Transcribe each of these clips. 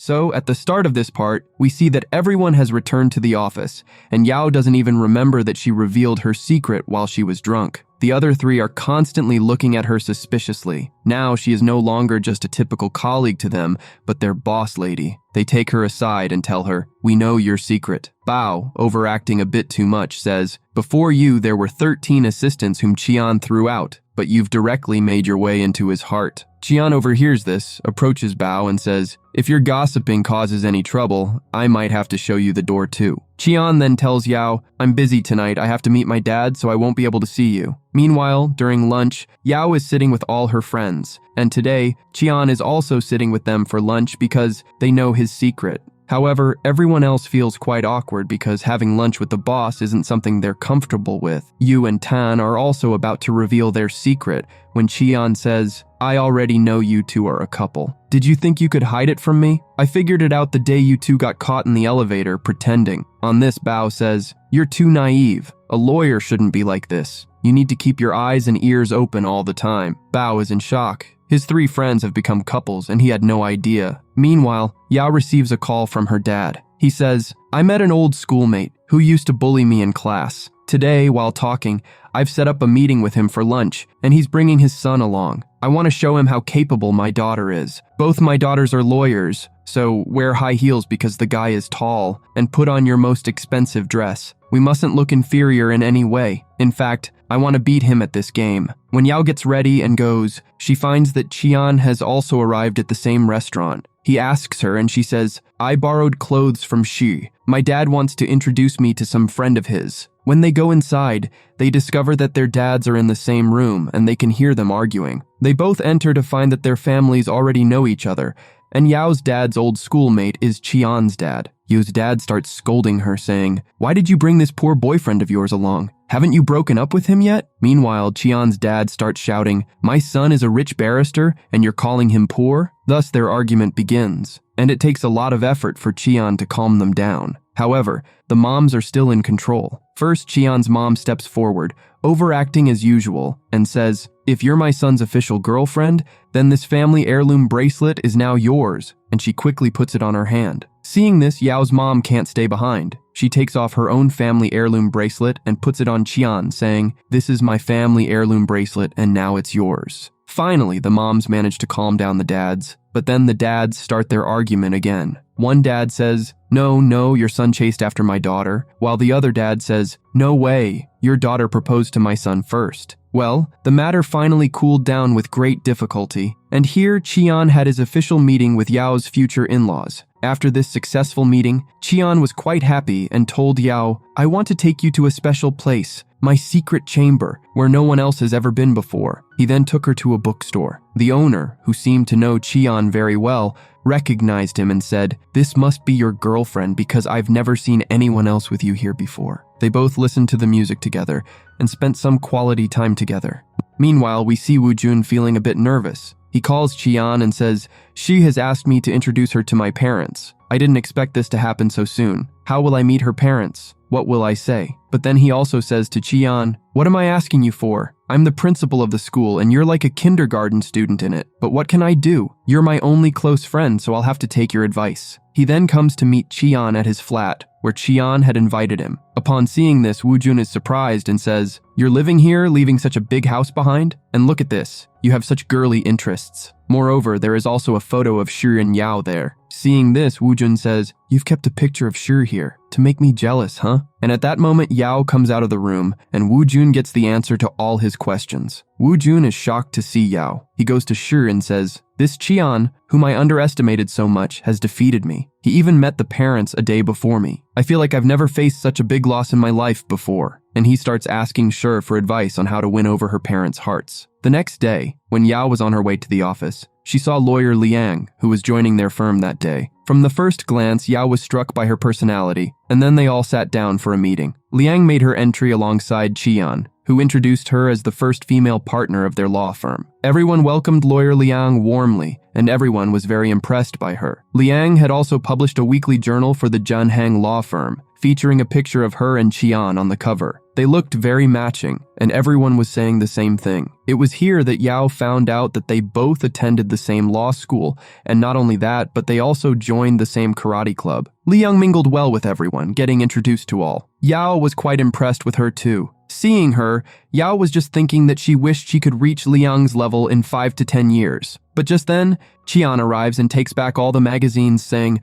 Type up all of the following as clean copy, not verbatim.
So, at the start of this part, we see that everyone has returned to the office, and Yao doesn't even remember that she revealed her secret while she was drunk. The other three are constantly looking at her suspiciously. Now she is no longer just a typical colleague to them, but their boss lady. They take her aside and tell her, "We know your secret." Bao, overacting a bit too much, says, "Before you, there were 13 assistants whom Qian threw out, but you've directly made your way into his heart." Qian overhears this, approaches Bao and says, "If your gossiping causes any trouble, I might have to show you the door too." Qian then tells Yao, "I'm busy tonight, I have to meet my dad, so I won't be able to see you." Meanwhile, during lunch, Yao is sitting with all her friends, and today, Qian is also sitting with them for lunch because they know his secret. However, everyone else feels quite awkward because having lunch with the boss isn't something they're comfortable with. Yu and Tan are also about to reveal their secret when Qian says, "I already know you two are a couple. Did you think you could hide it from me? I figured it out the day you two got caught in the elevator pretending." On this, Bao says, "You're too naive. A lawyer shouldn't be like this. You need to keep your eyes and ears open all the time." Bao is in shock. His three friends have become couples and he had no idea. Meanwhile, Yao receives a call from her dad. He says, "I met an old schoolmate who used to bully me in class. Today, while talking, I've set up a meeting with him for lunch, and he's bringing his son along. I want to show him how capable my daughter is. Both my daughters are lawyers, so wear high heels because the guy is tall, and put on your most expensive dress. We mustn't look inferior in any way. In fact, I want to beat him at this game." When Yao gets ready and goes, she finds that Qian has also arrived at the same restaurant. He asks her and she says, "I borrowed clothes from Xu. My dad wants to introduce me to some friend of his." When they go inside, they discover that their dads are in the same room and they can hear them arguing. They both enter to find that their families already know each other, and Yao's dad's old schoolmate is Qian's dad. Yu's dad starts scolding her, saying, "Why did you bring this poor boyfriend of yours along? Haven't you broken up with him yet?" Meanwhile, Qian's dad starts shouting, "My son is a rich barrister and you're calling him poor?" Thus their argument begins, and it takes a lot of effort for Qian to calm them down. However, the moms are still in control. First, Qian's mom steps forward, overacting as usual, and says, "If you're my son's official girlfriend, then this family heirloom bracelet is now yours," and she quickly puts it on her hand. Seeing this, Yao's mom can't stay behind. She takes off her own family heirloom bracelet and puts it on Qian, saying, "This is my family heirloom bracelet and now it's yours." Finally, the moms manage to calm down the dads, but then the dads start their argument again. One dad says, No, your son chased after my daughter," while the other dad says, "No way, your daughter proposed to my son first." Well, the matter finally cooled down with great difficulty, and here Qian had his official meeting with Yao's future in-laws. After this successful meeting, Qian was quite happy and told Yao, "I want to take you to a special place, my secret chamber, where no one else has ever been before." He then took her to a bookstore. The owner, who seemed to know Qian very well, recognized him and said, "This must be your girlfriend because I've never seen anyone else with you here before." They both listened to the music together and spent some quality time together. Meanwhile, we see Wu Jun feeling a bit nervous. He calls Qian and says, "She has asked me to introduce her to my parents. I didn't expect this to happen so soon. How will I meet her parents? What will I say?" But then he also says to Qian, "What am I asking you for? I'm the principal of the school and you're like a kindergarten student in it. But what can I do? You're my only close friend, so I'll have to take your advice." He then comes to meet Qian at his flat, where Qian had invited him. Upon seeing this, Wu Jun is surprised and says, "You're living here, leaving such a big house behind? And look at this, you have such girly interests." Moreover, there is also a photo of Shi and Yao there. Seeing this, Wu Jun says, "You've kept a picture of Shi here. To make me jealous, huh?" And at that moment, Yao comes out of the room, and Wu Jun gets the answer to all his questions. Wu Jun is shocked to see Yao. He goes to Shi and says, "This Qian, whom I underestimated so much, has defeated me. He even met the parents a day before me. I feel like I've never faced such a big loss in my life before." And he starts asking Shi for advice on how to win over her parents' hearts. The next day, when Yao was on her way to the office, she saw lawyer Liang, who was joining their firm that day. From the first glance, Yao was struck by her personality, and then they all sat down for a meeting. Liang made her entry alongside Qian, who introduced her as the first female partner of their law firm. Everyone welcomed lawyer Liang warmly, and everyone was very impressed by her. Liang had also published a weekly journal for the Junhang law firm, featuring a picture of her and Qian on the cover. They looked very matching, and everyone was saying the same thing. It was here that Yao found out that they both attended the same law school, and not only that, but they also joined the same karate club. Liang mingled well with everyone, getting introduced to all. Yao was quite impressed with her too. Seeing her, Yao was just thinking that she wished she could reach Liang's level in 5 to 10 years. But just then, Qian arrives and takes back all the magazines, saying,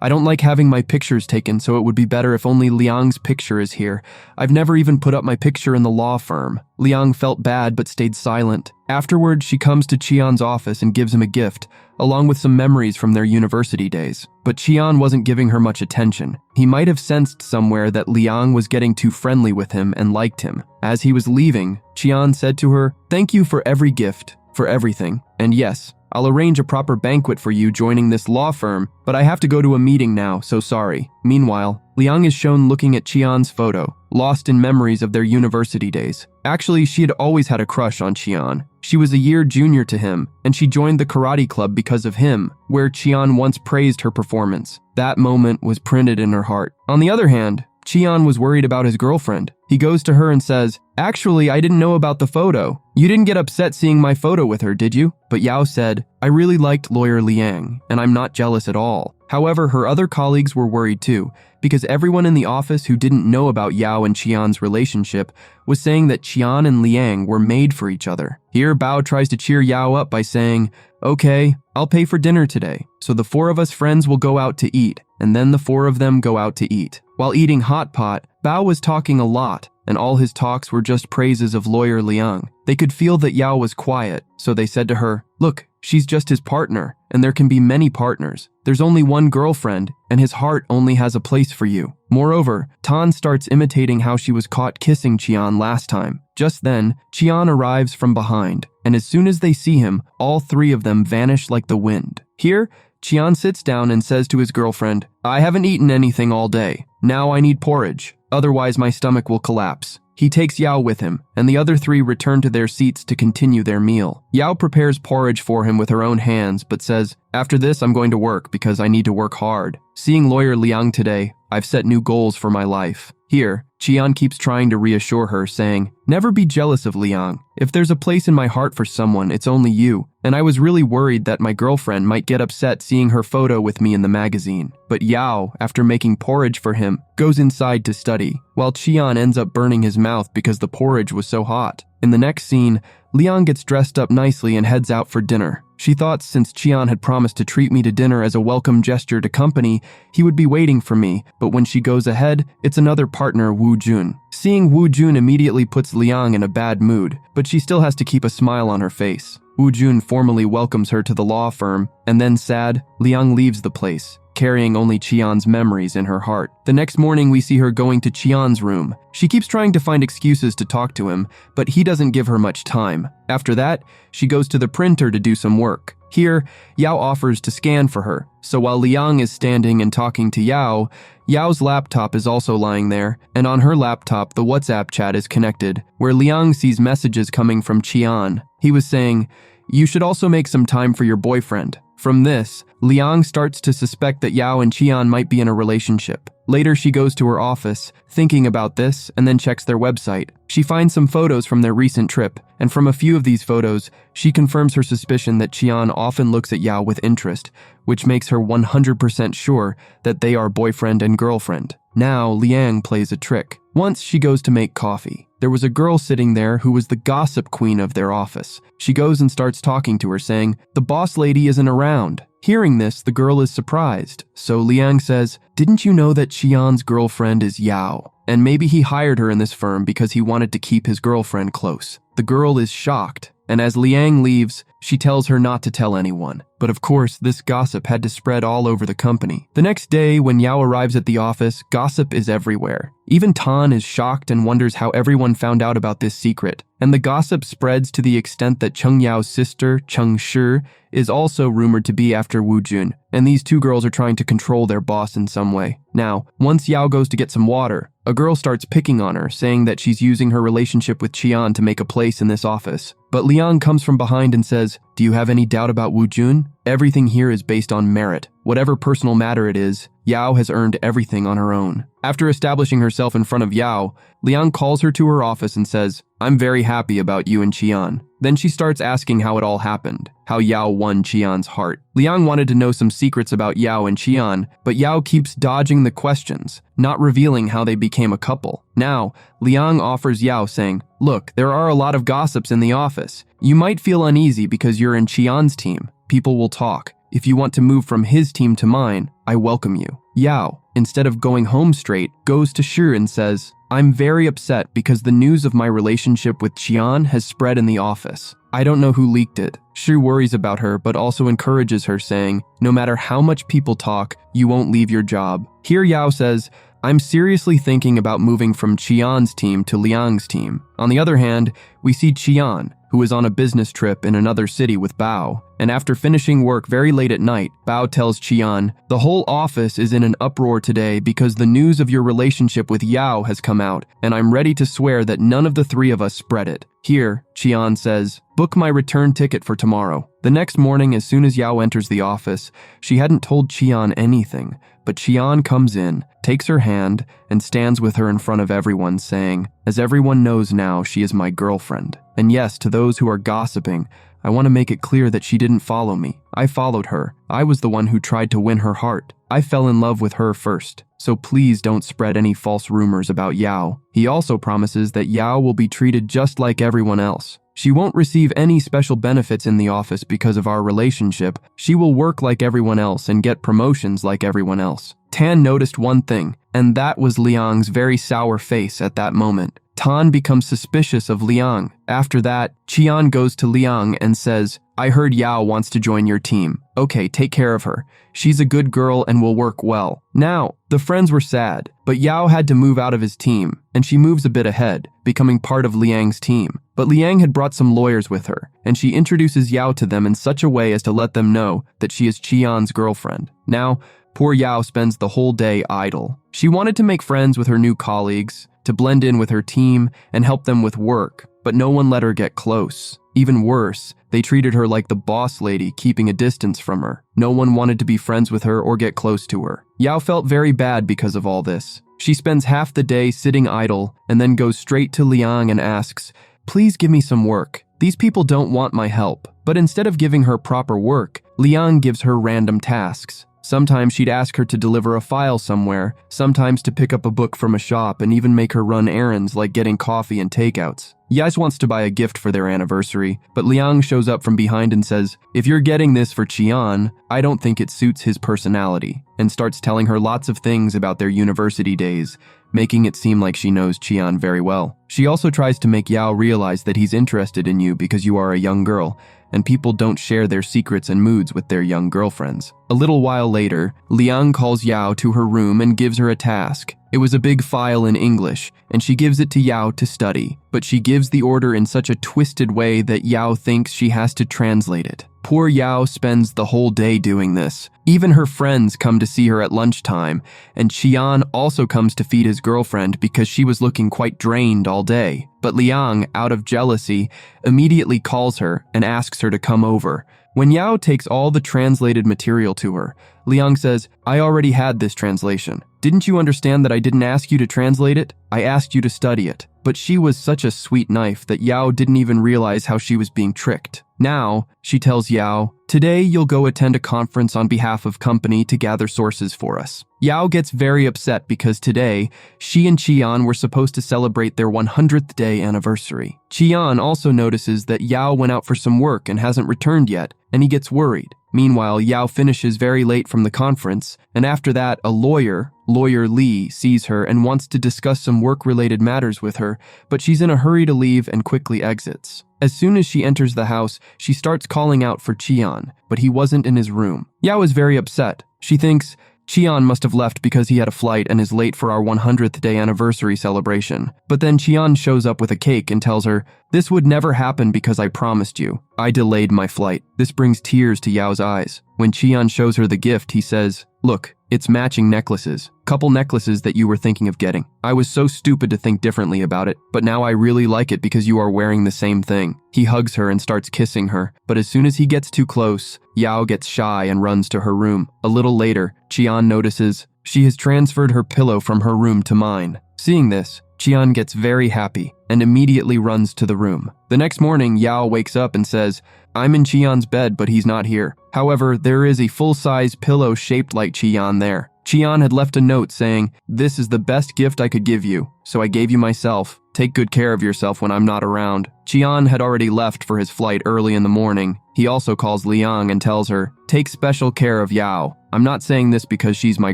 "I don't like having my pictures taken, so it would be better if only Liang's picture is here. I've never even put up my picture in the law firm." Liang felt bad but stayed silent. Afterward, she comes to Qian's office and gives him a gift, along with some memories from their university days. But Qian wasn't giving her much attention. He might have sensed somewhere that Liang was getting too friendly with him and liked him. As he was leaving, Qian said to her, "Thank you for every gift, for everything. And yes, I'll arrange a proper banquet for you joining this law firm, but I have to go to a meeting now, so sorry." Meanwhile, Liang is shown looking at Qian's photo, lost in memories of their university days. Actually, she had always had a crush on Qian. She was a year junior to him, and she joined the karate club because of him, where Qian once praised her performance. That moment was printed in her heart. On the other hand, Qian was worried about his girlfriend. He goes to her and says, "Actually, I didn't know about the photo. You didn't get upset seeing my photo with her, did you?" But Yao said, "I really liked lawyer Liang, and I'm not jealous at all." However, her other colleagues were worried too, because everyone in the office who didn't know about Yao and Qian's relationship was saying that Qian and Liang were made for each other. Here, Bao tries to cheer Yao up by saying, "Okay, I'll pay for dinner today, so the 4 of us friends will go out to eat," and then the 4 of them go out to eat. While eating hot pot, Bao was talking a lot, and all his talks were just praises of lawyer Liang. They could feel that Yao was quiet, so they said to her, "Look, she's just his partner, and there can be many partners. There's only one girlfriend, and his heart only has a place for you." Moreover, Tan starts imitating how she was caught kissing Qian last time. Just then, Qian arrives from behind, and as soon as they see him, all 3 of them vanish like the wind. Here, Qian sits down and says to his girlfriend, "I haven't eaten anything all day. Now I need porridge, otherwise my stomach will collapse." He takes Yao with him, and the other 3 return to their seats to continue their meal. Yao prepares porridge for him with her own hands, but says, "After this, I'm going to work because I need to work hard. Seeing lawyer Liang today, I've set new goals for my life." Here, Qian keeps trying to reassure her, saying, "Never be jealous of Liang. If there's a place in my heart for someone, it's only you. And I was really worried that my girlfriend might get upset seeing her photo with me in the magazine." But Yao, after making porridge for him, goes inside to study, while Qian ends up burning his mouth because the porridge was so hot. In the next scene, Liang gets dressed up nicely and heads out for dinner. She thought since Qian had promised to treat me to dinner as a welcome gesture to company, he would be waiting for me, but when she goes ahead, it's another partner, Wu Jun. Seeing Wu Jun immediately puts Liang in a bad mood, but she still has to keep a smile on her face. Wu Jun formally welcomes her to the law firm, and then sad, Liang leaves the place, carrying only Qian's memories in her heart. The next morning, we see her going to Qian's room. She keeps trying to find excuses to talk to him, but he doesn't give her much time. After that, she goes to the printer to do some work. Here, Yao offers to scan for her, so while Liang is standing and talking to Yao, Yao's laptop is also lying there, and on her laptop, the WhatsApp chat is connected, where Liang sees messages coming from Qian. He was saying, "You should also make some time for your boyfriend." From this, Liang starts to suspect that Yao and Qian might be in a relationship. Later, she goes to her office, thinking about this, and then checks their website. She finds some photos from their recent trip, and from a few of these photos, she confirms her suspicion that Qian often looks at Yao with interest, which makes her 100% sure that they are boyfriend and girlfriend. Now, Liang plays a trick. Once she goes to make coffee. There was a girl sitting there who was the gossip queen of their office. She goes and starts talking to her, saying, "The boss lady isn't around." Hearing this, the girl is surprised. So Liang says, "Didn't you know that Qian's girlfriend is Yao? And maybe he hired her in this firm because he wanted to keep his girlfriend close." The girl is shocked, and as Liang leaves, She tells her not to tell anyone. But of course, this gossip had to spread all over the company. The next day, when Yao arrives at the office, gossip is everywhere. Even Tan is shocked and wonders how everyone found out about this secret. And the gossip spreads to the extent that Cheng Yao's sister, Cheng Shi, is also rumored to be after Wu Jun, and these two girls are trying to control their boss in some way. Now, once Yao goes to get some water, a girl starts picking on her, saying that she's using her relationship with Qian to make a place in this office. But Liang comes from behind and says, "Do you have any doubt about Wu Jun? Everything here is based on merit. Whatever personal matter it is, Yao has earned everything on her own." After establishing herself in front of Yao, Liang calls her to her office and says, "I'm very happy about you and Qian." Then she starts asking how it all happened, how Yao won Qian's heart. Liang wanted to know some secrets about Yao and Qian, but Yao keeps dodging the questions, not revealing how they became a couple. Now, Liang offers Yao, saying, "Look, there are a lot of gossips in the office. You might feel uneasy because you're in Qian's team. People will talk. If you want to move from his team to mine, I welcome you." Yao, instead of going home straight, goes to Shi and says, "I'm very upset because the news of my relationship with Qian has spread in the office. I don't know who leaked it." Shi worries about her but also encourages her, saying, "No matter how much people talk, you won't leave your job." Here Yao says, "I'm seriously thinking about moving from Qian's team to Liang's team." On the other hand, we see Qian, who is on a business trip in another city with Bao. And after finishing work very late at night, Bao tells Qian, "The whole office is in an uproar today because the news of your relationship with Yao has come out, and I'm ready to swear that none of the three of us spread it." Here, Qian says, "Book my return ticket for tomorrow." The next morning, as soon as Yao enters the office, she hadn't told Qian anything, but Qian comes in, takes her hand, and stands with her in front of everyone, saying, "As everyone knows now, she is my girlfriend. And yes, to those who are gossiping, I want to make it clear that she didn't follow me. I followed her. I was the one who tried to win her heart. I fell in love with her first. So please don't spread any false rumors about Yao." He also promises that Yao will be treated just like everyone else. She won't receive any special benefits in the office because of our relationship. She will work like everyone else and get promotions like everyone else. Tan noticed one thing, and that was Liang's very sour face at that moment. Tan becomes suspicious of Liang. After that, Qian goes to Liang and says, "I heard Yao wants to join your team. Okay, take care of her. She's a good girl and will work well." Now, the friends were sad, but Yao had to move out of his team, and she moves a bit ahead, becoming part of Liang's team. But Liang had brought some lawyers with her, and she introduces Yao to them in such a way as to let them know that she is Qian's girlfriend. Now, poor Yao spends the whole day idle. She wanted to make friends with her new colleagues, to blend in with her team and help them with work, but no one let her get close. Even worse, they treated her like the boss lady, keeping a distance from her. No one wanted to be friends with her or get close to her. Yao felt very bad because of all this. She spends half the day sitting idle and then goes straight to Liang and asks, "Please give me some work. These people don't want my help." But instead of giving her proper work, Liang gives her random tasks. Sometimes she'd ask her to deliver a file somewhere, sometimes to pick up a book from a shop, and even make her run errands like getting coffee and takeouts. Yais wants to buy a gift for their anniversary, but Liang shows up from behind and says, "If you're getting this for Qian, I don't think it suits his personality," and starts telling her lots of things about their university days, making it seem like she knows Qian very well. She also tries to make Yao realize that he's interested in you because you are a young girl, and people don't share their secrets and moods with their young girlfriends. A little while later, Liang calls Yao to her room and gives her a task. It was a big file in English, and she gives it to Yao to study, but she gives the order in such a twisted way that Yao thinks she has to translate it. Poor Yao spends the whole day doing this. Even her friends come to see her at lunchtime, and Qian also comes to feed his girlfriend because she was looking quite drained all day. But Liang, out of jealousy, immediately calls her and asks her to come over. When Yao takes all the translated material to her, Liang says, "I already had this translation. Didn't you understand that I didn't ask you to translate it? I asked you to study it." But she was such a sweet knife that Yao didn't even realize how she was being tricked. Now, she tells Yao, "Today you'll go attend a conference on behalf of company to gather sources for us." Yao gets very upset because today, she and Qian were supposed to celebrate their 100th day anniversary. Qian also notices that Yao went out for some work and hasn't returned yet, and he gets worried. Meanwhile, Yao finishes very late from the conference, and after that, a lawyer, Lawyer Lee sees her and wants to discuss some work-related matters with her, but she's in a hurry to leave and quickly exits. As soon as she enters the house, she starts calling out for Cheon, but he wasn't in his room. Yao is very upset. She thinks Cheon must have left because he had a flight and is late for our 100th day anniversary celebration. But then Cheon shows up with a cake and tells her, "This would never happen because I promised you. I delayed my flight." This brings tears to Yao's eyes. When Cheon shows her the gift, he says, "Look, it's matching necklaces. Couple necklaces that you were thinking of getting. I was so stupid to think differently about it, but now I really like it because you are wearing the same thing." He hugs her and starts kissing her, but as soon as he gets too close, Yao gets shy and runs to her room. A little later, Cheon notices she has transferred her pillow from her room to mine. Seeing this, Cheon gets very happy and immediately runs to the room. The next morning, Yao wakes up and says, "I'm in Cheon's bed, but he's not here." However, there is a full-size pillow shaped like Cheon there. Cheon had left a note saying, "This is the best gift I could give you, so I gave you myself. Take good care of yourself when I'm not around." Cheon had already left for his flight early in the morning. He also calls Liang and tells her, "Take special care of Yao. I'm not saying this because she's my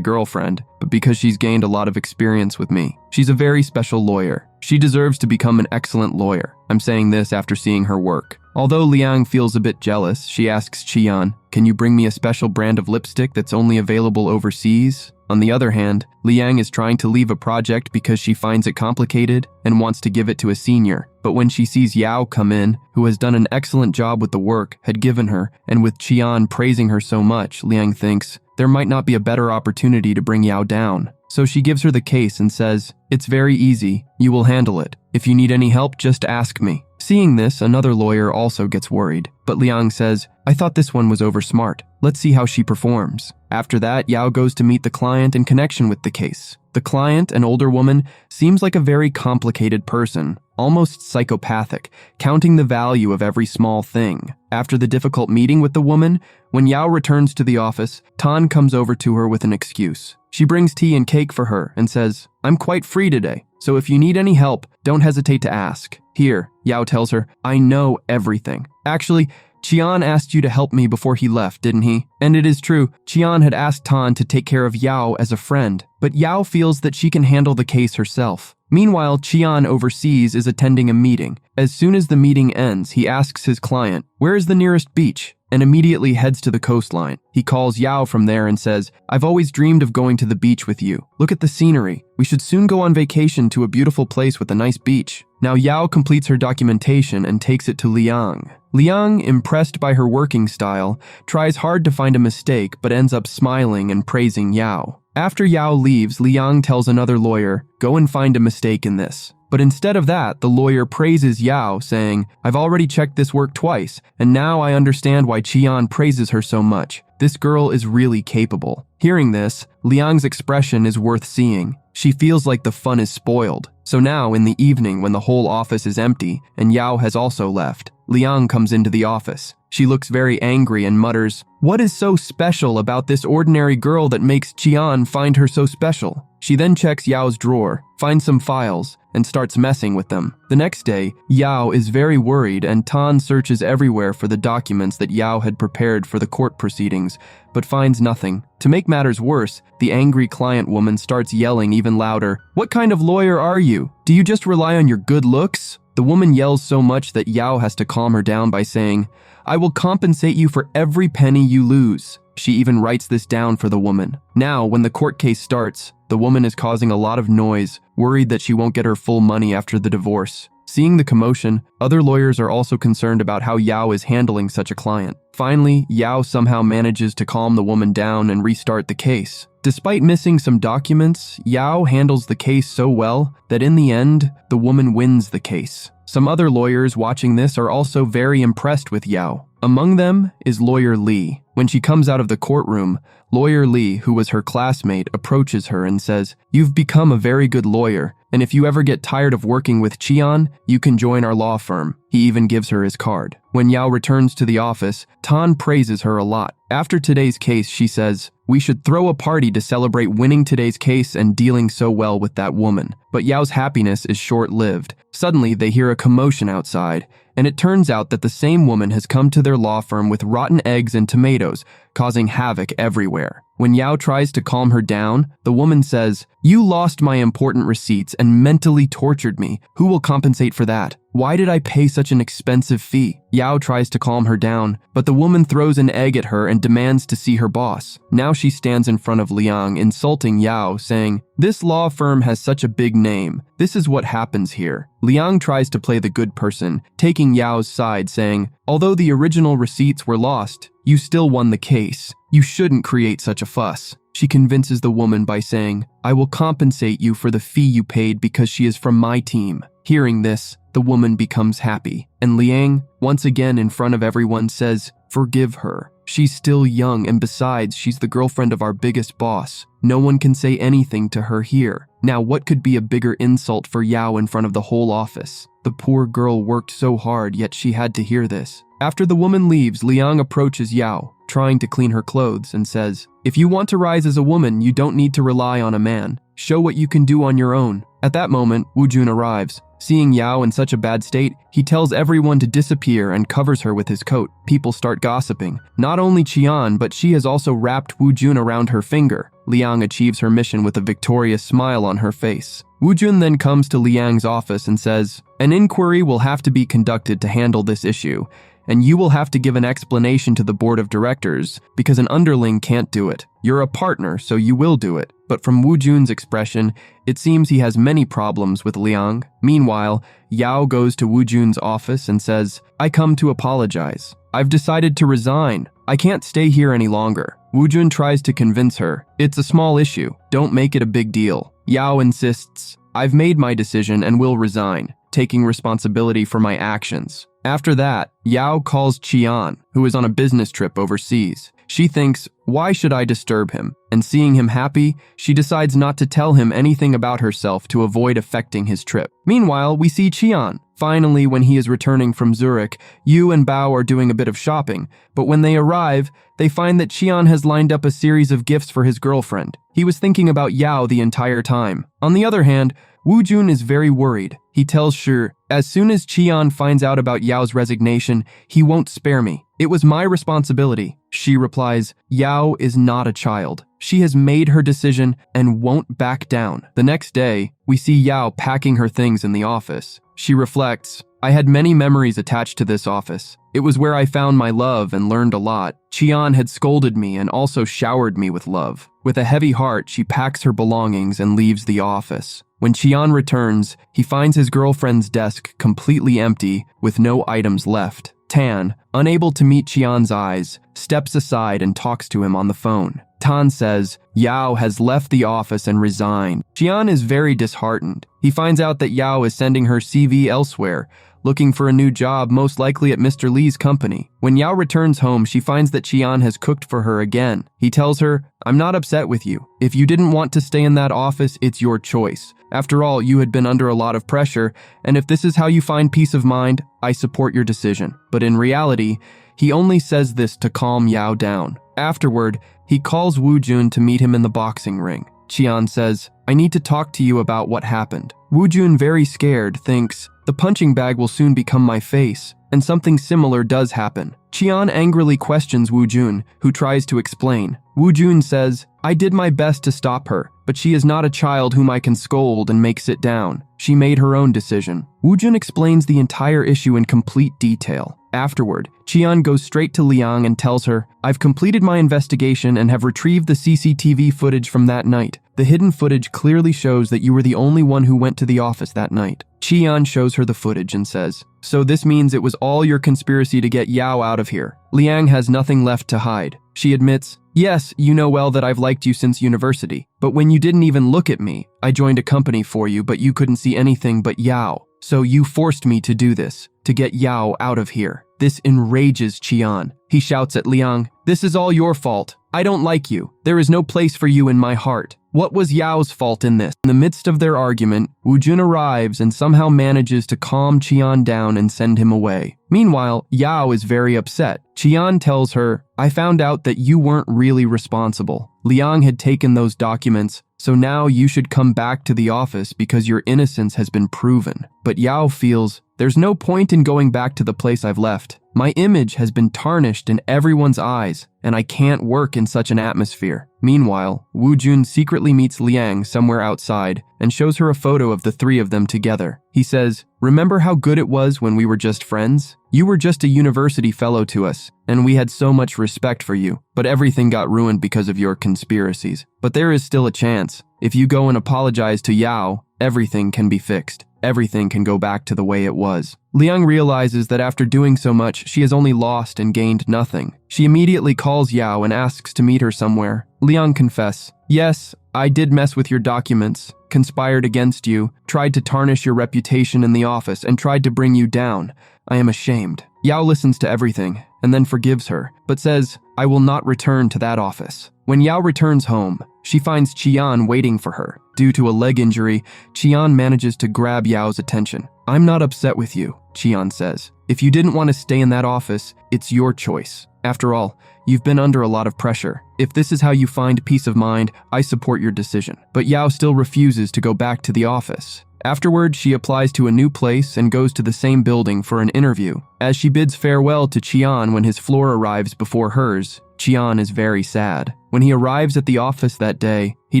girlfriend, but because she's gained a lot of experience with me. She's a very special lawyer. She deserves to become an excellent lawyer." I'm saying this after seeing her work. Although Liang feels a bit jealous, she asks Cheon, "Can you bring me a special brand of lipstick that's only available overseas?" On the other hand, Liang is trying to leave a project because she finds it complicated and wants to give it to a senior. But when she sees Yao come in, who has done an excellent job with the work had given her, and with Cheon praising her so much, Liang thinks there might not be a better opportunity to bring Yao down. So she gives her the case and says, "It's very easy. You will handle it. If you need any help, just ask me." Seeing this, another lawyer also gets worried, but Liang says, "I thought this one was over smart. Let's see how she performs." After that, Yao goes to meet the client in connection with the case. The client, an older woman, seems like a very complicated person, almost psychopathic, counting the value of every small thing. After the difficult meeting with the woman, when Yao returns to the office, Tan comes over to her with an excuse. She brings tea and cake for her and says, "I'm quite free today, so if you need any help, don't hesitate to ask." Here, Yao tells her, "I know everything. Actually, Cheon asked you to help me before he left, didn't he?" And it is true, Cheon had asked Tan to take care of Yao as a friend, but Yao feels that she can handle the case herself. Meanwhile, Cheon overseas is attending a meeting. As soon as the meeting ends, he asks his client, "Where is the nearest beach?" and immediately heads to the coastline. He calls Yao from there and says, "I've always dreamed of going to the beach with you. Look at the scenery. We should soon go on vacation to a beautiful place with a nice beach." Now Yao completes her documentation and takes it to Liang. Liang, impressed by her working style, tries hard to find a mistake but ends up smiling and praising Yao. After Yao leaves, Liang tells another lawyer, "Go and find a mistake in this." But instead of that, the lawyer praises Yao, saying, "I've already checked this work twice, and now I understand why Cheon praises her so much. This girl is really capable." Hearing this, Liang's expression is worth seeing. She feels like the fun is spoiled. So now, in the evening when the whole office is empty and Yao has also left, Liang comes into the office. She looks very angry and mutters, "What is so special about this ordinary girl that makes Cheon find her so special?" She then checks Yao's drawer, finds some files, and starts messing with them. The next day, Yao is very worried and Tan searches everywhere for the documents that Yao had prepared for the court proceedings, but finds nothing. To make matters worse, the angry client woman starts yelling even louder, "What kind of lawyer are you? Do you just rely on your good looks?" The woman yells so much that Yao has to calm her down by saying, "I will compensate you for every penny you lose." She even writes this down for the woman. Now, when the court case starts, the woman is causing a lot of noise, worried that she won't get her full money after the divorce. Seeing the commotion, other lawyers are also concerned about how Yao is handling such a client. Finally, Yao somehow manages to calm the woman down and restart the case. Despite missing some documents, Yao handles the case so well that in the end, the woman wins the case. Some other lawyers watching this are also very impressed with Yao. Among them is Lawyer Lee. When she comes out of the courtroom, Lawyer Lee, who was her classmate, approaches her and says, "You've become a very good lawyer, and if you ever get tired of working with Cheon, you can join our law firm." He even gives her his card. When Yao returns to the office, Tan praises her a lot. After today's case, she says, "We should throw a party to celebrate winning today's case and dealing so well with that woman." But Yao's happiness is short-lived. Suddenly, they hear a commotion outside, and it turns out that the same woman has come to their law firm with rotten eggs and tomatoes, causing havoc everywhere. When Yao tries to calm her down, the woman says, "You lost my important receipts and mentally tortured me. Who will compensate for that? Why did I pay such an expensive fee?" Yao tries to calm her down, but the woman throws an egg at her and demands to see her boss. Now she stands in front of Liang, insulting Yao, saying, "This law firm has such a big name. This is what happens here." Liang tries to play the good person, taking Yao's side, saying, "Although the original receipts were lost, you still won the case. You shouldn't create such a fuss." She convinces the woman by saying, "I will compensate you for the fee you paid because she is from my team." Hearing this, the woman becomes happy, and Liang, once again in front of everyone, says, "Forgive her. She's still young, and besides, she's the girlfriend of our biggest boss. No one can say anything to her here." Now, what could be a bigger insult for Yao in front of the whole office? The poor girl worked so hard, yet she had to hear this. After the woman leaves, Liang approaches Yao, trying to clean her clothes, and says, "If you want to rise as a woman, you don't need to rely on a man. Show what you can do on your own." At that moment, Wu Jun arrives. Seeing Yao in such a bad state, he tells everyone to disappear and covers her with his coat. People start gossiping. Not only Qian, but she has also wrapped Wu Jun around her finger. Liang achieves her mission with a victorious smile on her face. Wu Jun then comes to Liang's office and says, "An inquiry will have to be conducted to handle this issue, and you will have to give an explanation to the board of directors because an underling can't do it. You're a partner, so you will do it." But from Wu Jun's expression, it seems he has many problems with Liang. Meanwhile, Yao goes to Wu Jun's office and says, "I come to apologize. I've decided to resign. I can't stay here any longer." Wu Jun tries to convince her, "It's a small issue. Don't make it a big deal." Yao insists, "I've made my decision and will resign, taking responsibility for my actions." After that, Yao calls Qian, who is on a business trip overseas. She thinks, "Why should I disturb him?" And seeing him happy, she decides not to tell him anything about herself to avoid affecting his trip. Meanwhile, we see Qian. Finally, when he is returning from Zurich, Yu and Bao are doing a bit of shopping, but when they arrive, they find that Qian has lined up a series of gifts for his girlfriend. He was thinking about Yao the entire time. On the other hand, Wu Jun is very worried. He tells Shi, "As soon as Qian finds out about Yao's resignation, he won't spare me. It was my responsibility." She replies, "Yao is not a child. She has made her decision and won't back down." The next day, we see Yao packing her things in the office. She reflects, "I had many memories attached to this office. It was where I found my love and learned a lot. Qian had scolded me and also showered me with love." With a heavy heart, she packs her belongings and leaves the office. When Qian returns, he finds his girlfriend's desk completely empty with no items left. Tan, unable to meet Qian's eyes, steps aside and talks to him on the phone. Tan says Yao has left the office and resigned. Qian is very disheartened. He finds out that Yao is sending her CV elsewhere, looking for a new job, most likely at Mr. Li's company. When Yao returns home, she finds that Qian has cooked for her again. He tells her, "I'm not upset with you. If you didn't want to stay in that office, it's your choice. After all, you had been under a lot of pressure, and if this is how you find peace of mind, I support your decision." But in reality, he only says this to calm Yao down. Afterward, he calls Wu Jun to meet him in the boxing ring. Qian says, "I need to talk to you about what happened." Wu Jun, very scared, thinks, "The punching bag will soon become my face," and something similar does happen. Qian angrily questions Wu Jun, who tries to explain. Wu Jun says, "I did my best to stop her, but she is not a child whom I can scold and make sit down. She made her own decision." Wu Jun explains the entire issue in complete detail. Afterward, Qian goes straight to Liang and tells her, "I've completed my investigation and have retrieved the CCTV footage from that night. The hidden footage clearly shows that you were the only one who went to the office that night." Qian shows her the footage and says, "So this means it was all your conspiracy to get Yao out of here." Liang has nothing left to hide. She admits, "Yes, you know well that I've liked you since university, but when you didn't even look at me, I joined a company for you, but you couldn't see anything but Yao. So you forced me to do this, to get Yao out of here." This enrages Qian. He shouts at Liang, "This is all your fault. I don't like you. There is no place for you in my heart. What was Yao's fault in this?" In the midst of their argument, Wu Jun arrives and somehow manages to calm Qian down and send him away. Meanwhile, Yao is very upset. Qian tells her, "I found out that you weren't really responsible. Liang had taken those documents, so now you should come back to the office because your innocence has been proven." But Yao feels, There's no point in going back to the place I've left. My image has been tarnished in everyone's eyes, and I can't work in such an atmosphere. Meanwhile, Woo Jun secretly meets Liang somewhere outside and shows her a photo of the three of them together. He says, "Remember how good it was when we were just friends? You were just a university fellow to us, and we had so much respect for you, but everything got ruined because of your conspiracies. But there is still a chance. If you go and apologize to Yao, everything can be fixed. Everything can go back to the way it was." Liang realizes that after doing so much, she has only lost and gained nothing. She immediately calls Yao and asks to meet her somewhere. Liang confesses, "Yes, I did mess with your documents, conspired against you, tried to tarnish your reputation in the office, and tried to bring you down. I am ashamed." Yao listens to everything and then forgives her, but says, "I will not return to that office." When Yao returns home, she finds Qian waiting for her. Due to a leg injury, Qian manages to grab Yao's attention. "I'm not upset with you," Qian says. "If you didn't want to stay in that office, it's your choice. After all, you've been under a lot of pressure. If this is how you find peace of mind, I support your decision." But Yao still refuses to go back to the office. Afterward, she applies to a new place and goes to the same building for an interview. As she bids farewell to Qian when his floor arrives before hers, Qian is very sad. When he arrives at the office that day, he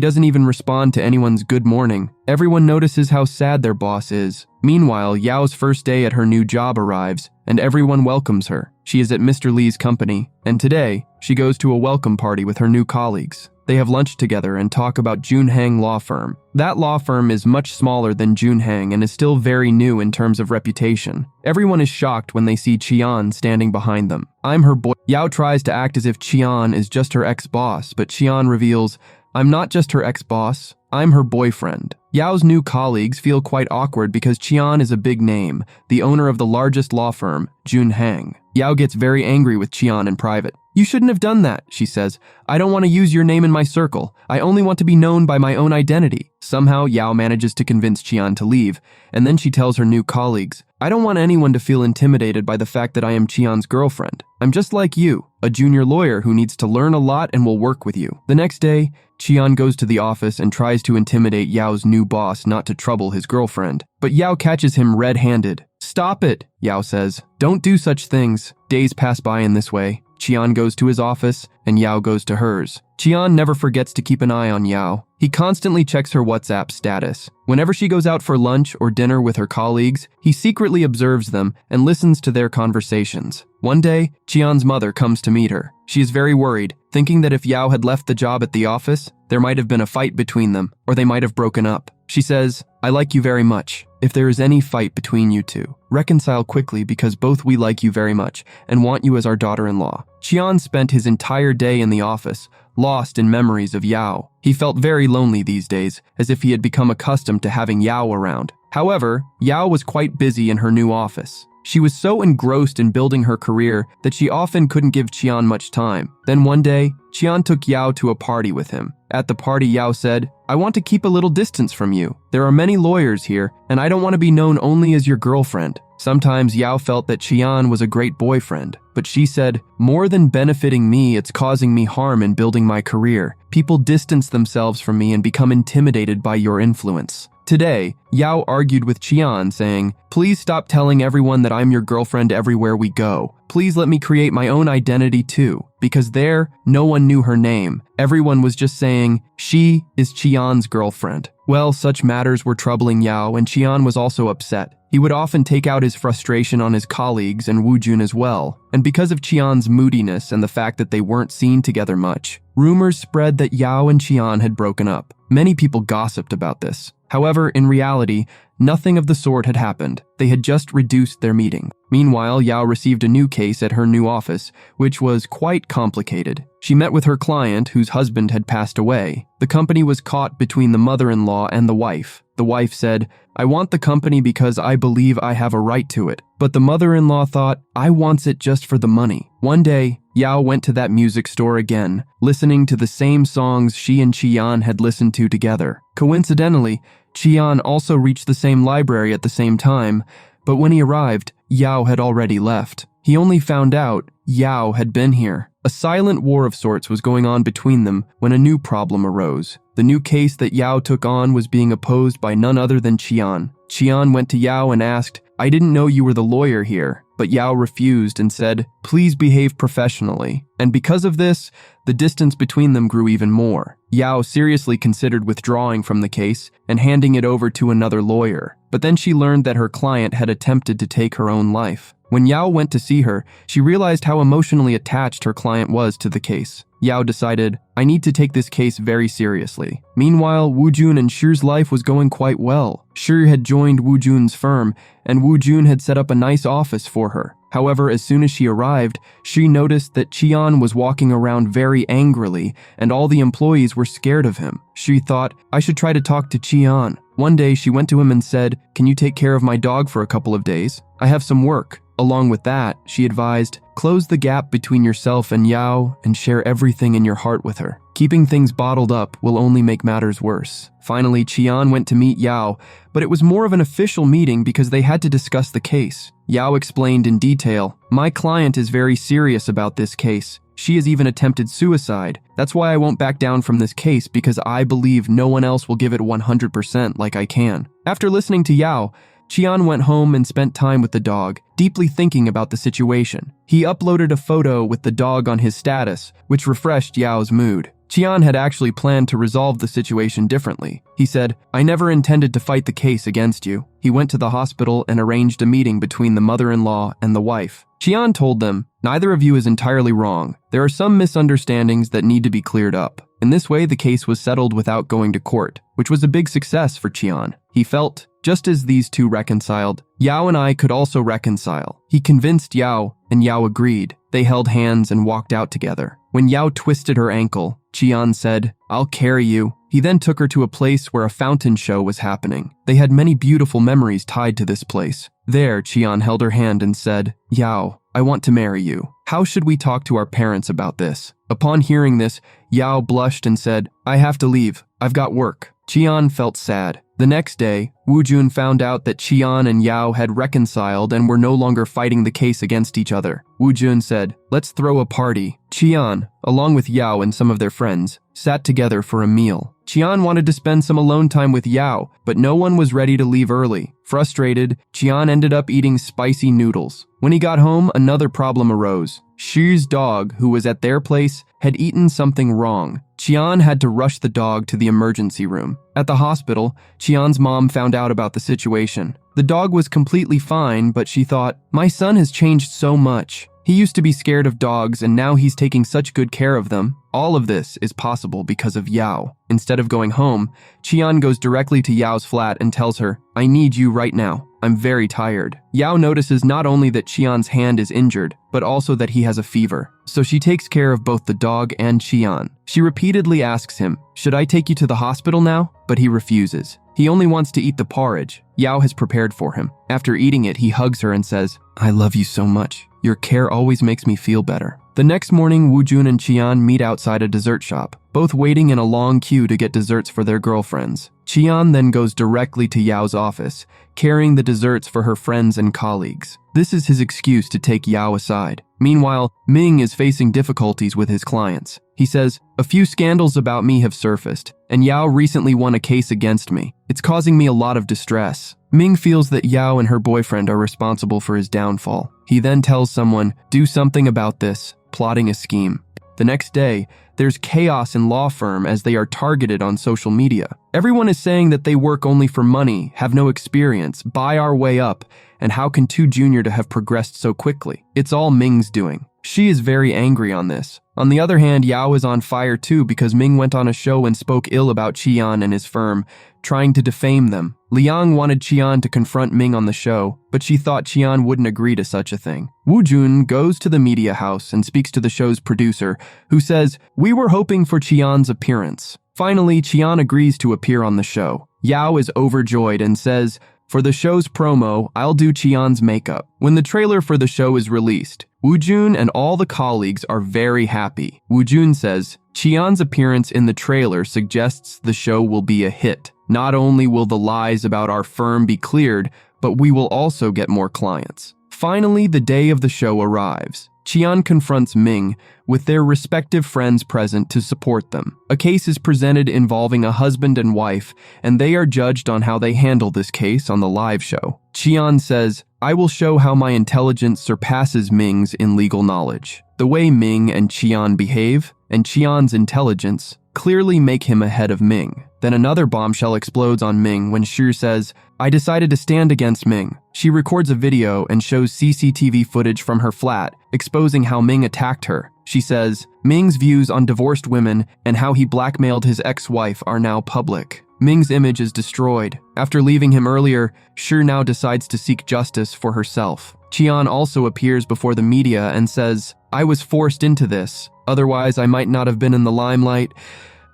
doesn't even respond to anyone's good morning. Everyone notices how sad their boss is. Meanwhile, Yao's first day at her new job arrives, and everyone welcomes her. She is at Mr. Lee's company, and today, she goes to a welcome party with her new colleagues. They have lunch together and talk about Junhang Law Firm. That law firm is much smaller than Junhang and is still very new in terms of reputation. Everyone is shocked when they see Qian standing behind them. "I'm her boy." Yao tries to act as if Qian is just her ex-boss, but Qian reveals, "I'm not just her ex-boss, I'm her boyfriend." Yao's new colleagues feel quite awkward because Qian is a big name, the owner of the largest law firm, Junhang. Yao gets very angry with Qian in private. "You shouldn't have done that," she says. "I don't want to use your name in my circle. I only want to be known by my own identity." Somehow, Yao manages to convince Qian to leave, and then she tells her new colleagues, "I don't want anyone to feel intimidated by the fact that I am Qian's girlfriend. I'm just like you, a junior lawyer who needs to learn a lot and will work with you." The next day, Qian goes to the office and tries to intimidate Yao's new boss not to trouble his girlfriend. But Yao catches him red-handed. "Stop it," Yao says. "Don't do such things." Days pass by in this way. Qian goes to his office, and Yao goes to hers. Qian never forgets to keep an eye on Yao. He constantly checks her WhatsApp status. Whenever she goes out for lunch or dinner with her colleagues, he secretly observes them and listens to their conversations. One day, Qian's mother comes to meet her. She is very worried, thinking that if Yao had left the job at the office, there might have been a fight between them, or they might have broken up. She says, "I like you very much. If there is any fight between you two, reconcile quickly because both we like you very much and want you as our daughter-in-law." Qian spent his entire day in the office, lost in memories of Yao. He felt very lonely these days, as if he had become accustomed to having Yao around. However, Yao was quite busy in her new office. She was so engrossed in building her career that she often couldn't give Qian much time. Then one day, Qian took Yao to a party with him. At the party, Yao said, "I want to keep a little distance from you. There are many lawyers here, and I don't want to be known only as your girlfriend." Sometimes Yao felt that Qian was a great boyfriend, but she said, "More than benefiting me, it's causing me harm in building my career. People distance themselves from me and become intimidated by your influence." Today, Yao argued with Qian, saying, "Please stop telling everyone that I'm your girlfriend everywhere we go. Please let me create my own identity too." Because there, no one knew her name. Everyone was just saying, "She is Qian's girlfriend." Well, such matters were troubling Yao, and Qian was also upset. He would often take out his frustration on his colleagues and Woo Jun as well. And because of Qian's moodiness and the fact that they weren't seen together much, rumors spread that Yao and Qian had broken up. Many people gossiped about this. However, in reality, nothing of the sort had happened. They had just reduced their meeting. Meanwhile, Yao received a new case at her new office, which was quite complicated. She met with her client, whose husband had passed away. The company was caught between the mother-in-law and the wife. The wife said, "I want the company because I believe I have a right to it." But the mother-in-law thought, "I wants it just for the money." One day, Yao went to that music store again, listening to the same songs she and Qian had listened to together. Coincidentally, Qian also reached the same library at the same time, but when he arrived, Yao had already left. He only found out Yao had been here. A silent war of sorts was going on between them when a new problem arose. The new case that Yao took on was being opposed by none other than Qian. Qian went to Yao and asked, I didn't know you were the lawyer here. But Yao refused and said, please behave professionally. And because of this, the distance between them grew even more. Yao seriously considered withdrawing from the case and handing it over to another lawyer. But then she learned that her client had attempted to take her own life. When Yao went to see her, she realized how emotionally attached her client was to the case. Yao decided, I need to take this case very seriously. Meanwhile, Woo Jun and Shi's life was going quite well. Shi had joined Woo Jun's firm, and Woo Jun had set up a nice office for her. However, as soon as she arrived, Shi noticed that Cheon was walking around very angrily, and all the employees were scared of him. Shi thought, I should try to talk to Cheon. One day, she went to him and said, can you take care of my dog for a couple of days? I have some work. Along with that, she advised, close the gap between yourself and Yao and share everything in your heart with her. Keeping things bottled up will only make matters worse. Finally, Cheon went to meet Yao, but it was more of an official meeting because they had to discuss the case. Yao explained in detail, my client is very serious about this case. She has even attempted suicide. That's why I won't back down from this case because I believe no one else will give it 100% like I can. After listening to Yao, Cheon went home and spent time with the dog, deeply thinking about the situation. He uploaded a photo with the dog on his status, which refreshed Yao's mood. Cheon had actually planned to resolve the situation differently. He said, I never intended to fight the case against you. He went to the hospital and arranged a meeting between the mother-in-law and the wife. Cheon told them, neither of you is entirely wrong. There are some misunderstandings that need to be cleared up. In this way, the case was settled without going to court, which was a big success for Cheon. He felt, just as these two reconciled, Yao and I could also reconcile. He convinced Yao, and Yao agreed. They held hands and walked out together. When Yao twisted her ankle, Cheon said, I'll carry you. He then took her to a place where a fountain show was happening. They had many beautiful memories tied to this place. There, Cheon held her hand and said, Yao, I want to marry you. How should we talk to our parents about this? Upon hearing this, Yao blushed and said, I have to leave. I've got work. Cheon felt sad. The next day, Woo Jun found out that Cheon and Yao had reconciled and were no longer fighting the case against each other. Woo Jun said, let's throw a party. Cheon, along with Yao and some of their friends, sat together for a meal. Cheon wanted to spend some alone time with Yao, but no one was ready to leave early. Frustrated, Cheon ended up eating spicy noodles. When he got home, another problem arose. Shi's dog, who was at their place, had eaten something wrong. Cheon had to rush the dog to the emergency room. At the hospital, Cheon's mom found out about the situation. The dog was completely fine, but she thought, my son has changed so much. He used to be scared of dogs and now he's taking such good care of them. All of this is possible because of Yao. Instead of going home, Cheon goes directly to Yao's flat and tells her, I need you right now. I'm very tired. Yao notices not only that Cheon's hand is injured, but also that he has a fever. So she takes care of both the dog and Cheon. She repeatedly asks him, should I take you to the hospital now? But he refuses. He only wants to eat the porridge Yao has prepared for him. After eating it, he hugs her and says, I love you so much. Your care always makes me feel better. The next morning, Woo Jun and Cheon meet outside a dessert shop, both waiting in a long queue to get desserts for their girlfriends. Cheon then goes directly to Yao's office, carrying the desserts for her friends and colleagues. This is his excuse to take Yao aside. Meanwhile, Ming is facing difficulties with his clients. He says, a few scandals about me have surfaced, and Yao recently won a case against me. It's causing me a lot of distress. Ming feels that Yao and her boyfriend are responsible for his downfall. He then tells someone, do something about this, plotting a scheme. The next day, there's chaos in law firm as they are targeted on social media. Everyone is saying that they work only for money, have no experience, buy our way up, and how can Tu Jr. to have progressed so quickly? It's all Ming's doing. She is very angry on this. On the other hand, Yao is on fire too because Ming went on a show and spoke ill about Cheon and his firm, trying to defame them. Liang wanted Cheon to confront Ming on the show, but she thought Cheon wouldn't agree to such a thing. Woo Jun goes to the media house and speaks to the show's producer, who says, we were hoping for Cheon's appearance. Finally, Cheon agrees to appear on the show. Yao is overjoyed and says, for the show's promo, I'll do Cheon's makeup. When the trailer for the show is released, Woo Jun and all the colleagues are very happy. Woo Jun says, Cheon's appearance in the trailer suggests the show will be a hit. Not only will the lies about our firm be cleared, but we will also get more clients. Finally, the day of the show arrives. Qian confronts Ming with their respective friends present to support them. A case is presented involving a husband and wife, and they are judged on how they handle this case on the live show. Qian says, "I will show how my intelligence surpasses Ming's in legal knowledge." The way Ming and Qian behave, and Qian's intelligence, clearly make him ahead of Ming. Then another bombshell explodes on Ming when Shi says, "I decided to stand against Ming." She records a video and shows CCTV footage from her flat, exposing how Ming attacked her. She says, "Ming's views on divorced women and how he blackmailed his ex-wife are now public." Ming's image is destroyed. After leaving him earlier, Shi now decides to seek justice for herself. Qian also appears before the media and says, "I was forced into this. Otherwise, I might not have been in the limelight.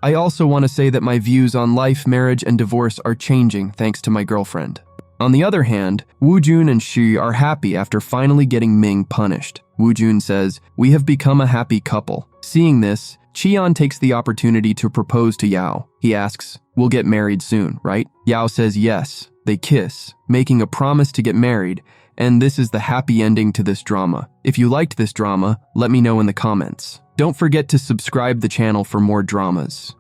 I also want to say that my views on life, marriage, and divorce are changing thanks to my girlfriend." On the other hand, Wu Jun and Shi are happy after finally getting Ming punished. Wu Jun says, "We have become a happy couple." Seeing this, Qian takes the opportunity to propose to Yao. He asks, "We'll get married soon, right?" Yao says yes. They kiss, making a promise to get married, and this is the happy ending to this drama. If you liked this drama, let me know in the comments. Don't forget to subscribe the channel for more dramas.